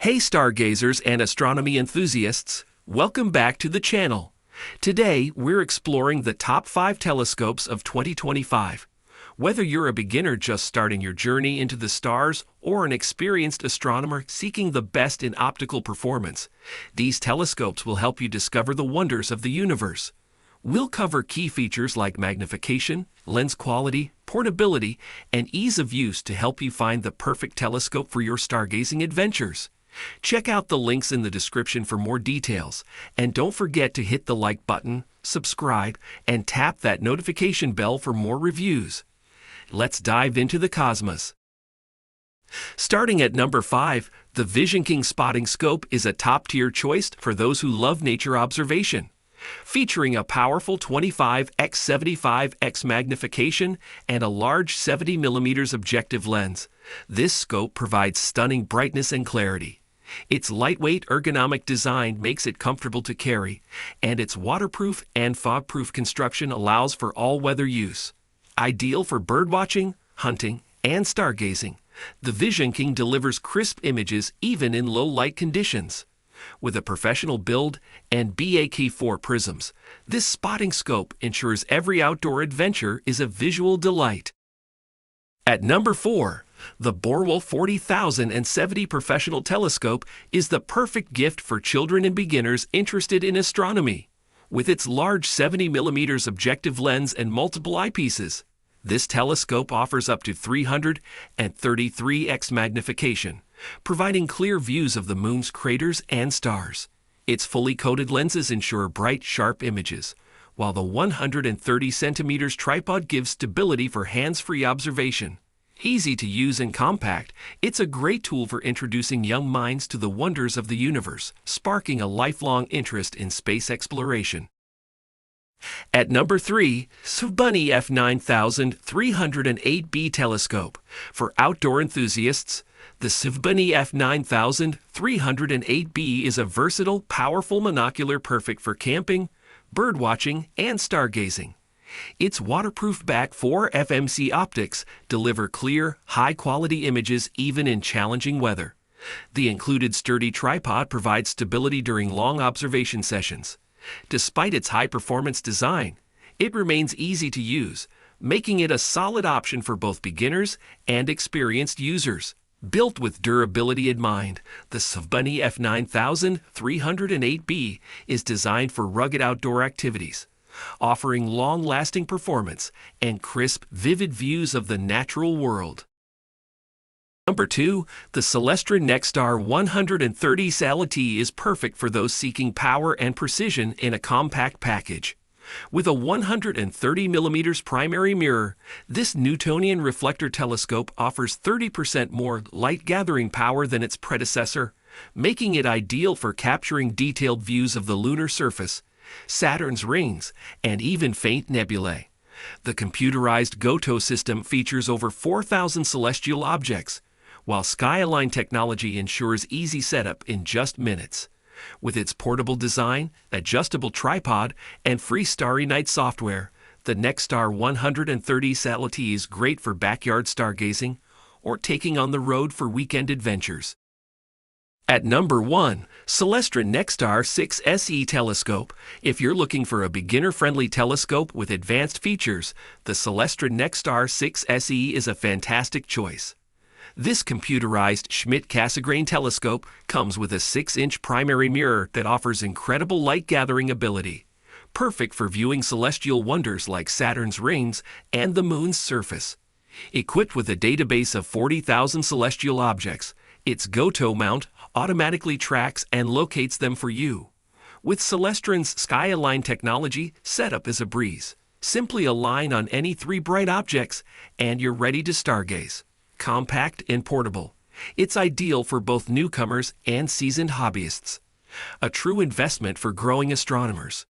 Hey stargazers and astronomy enthusiasts, welcome back to the channel. Today, we're exploring the top 5 telescopes of 2025. Whether you're a beginner just starting your journey into the stars or an experienced astronomer seeking the best in optical performance, these telescopes will help you discover the wonders of the universe. We'll cover key features like magnification, lens quality, portability, and ease of use to help you find the perfect telescope for your stargazing adventures. Check out the links in the description for more details, and don't forget to hit the like button, subscribe, and tap that notification bell for more reviews. Let's dive into the cosmos. Starting at number 5, the Visionking Spotting Scope is a top-tier choice for those who love nature observation. Featuring a powerful 25x75x magnification and a large 70mm objective lens, this scope provides stunning brightness and clarity. Its lightweight ergonomic design makes it comfortable to carry, and its waterproof and fog-proof construction allows for all-weather use. Ideal for birdwatching, hunting, and stargazing, the Visionking delivers crisp images even in low-light conditions. With a professional build and BORWOLF prisms, this spotting scope ensures every outdoor adventure is a visual delight. At number 4, the BORWOLF 40070 Professional Telescope is the perfect gift for children and beginners interested in astronomy. With its large 70mm objective lens and multiple eyepieces, this telescope offers up to 333x magnification, providing clear views of the moon's craters and stars. Its fully coated lenses ensure bright, sharp images, while the 130cm tripod gives stability for hands-free observation. Easy to use and compact, it's a great tool for introducing young minds to the wonders of the universe, sparking a lifelong interest in space exploration. At number 3, Spotting F9308B Telescope. For outdoor enthusiasts, the Spotting F9308B is a versatile, powerful monocular perfect for camping, birdwatching, and stargazing. Its waterproof back 4 FMC optics deliver clear, high-quality images even in challenging weather. The included sturdy tripod provides stability during long observation sessions. Despite its high-performance design, it remains easy to use, making it a solid option for both beginners and experienced users. Built with durability in mind, the Spotting F9308B is designed for rugged outdoor activities, offering long-lasting performance and crisp, vivid views of the natural world. Number 2, the Celestra Nexstar 130 SALA-T is perfect for those seeking power and precision in a compact package. With a 130mm primary mirror, this Newtonian reflector telescope offers 30% more light-gathering power than its predecessor, making it ideal for capturing detailed views of the lunar surface, Saturn's rings, and even faint nebulae. The computerized GOTO system features over 4,000 celestial objects, while SkyAlign technology ensures easy setup in just minutes. With its portable design, adjustable tripod, and free Starry Night software, the Nexstar 130 SALA-T is great for backyard stargazing or taking on the road for weekend adventures. At number 1, Celestra Nexstar 6 SE Telescope. If you're looking for a beginner-friendly telescope with advanced features, the Celestra Nexstar 6 SE is a fantastic choice. This computerized Schmidt-Cassegrain telescope comes with a 6-inch primary mirror that offers incredible light-gathering ability, perfect for viewing celestial wonders like Saturn's rings and the moon's surface. Equipped with a database of 40,000 celestial objects, its GOTO mount automatically tracks and locates them for you. With Celestron's SkyAlign technology, setup is a breeze. Simply align on any 3 bright objects, and you're ready to stargaze. Compact and portable, it's ideal for both newcomers and seasoned hobbyists. A true investment for growing astronomers.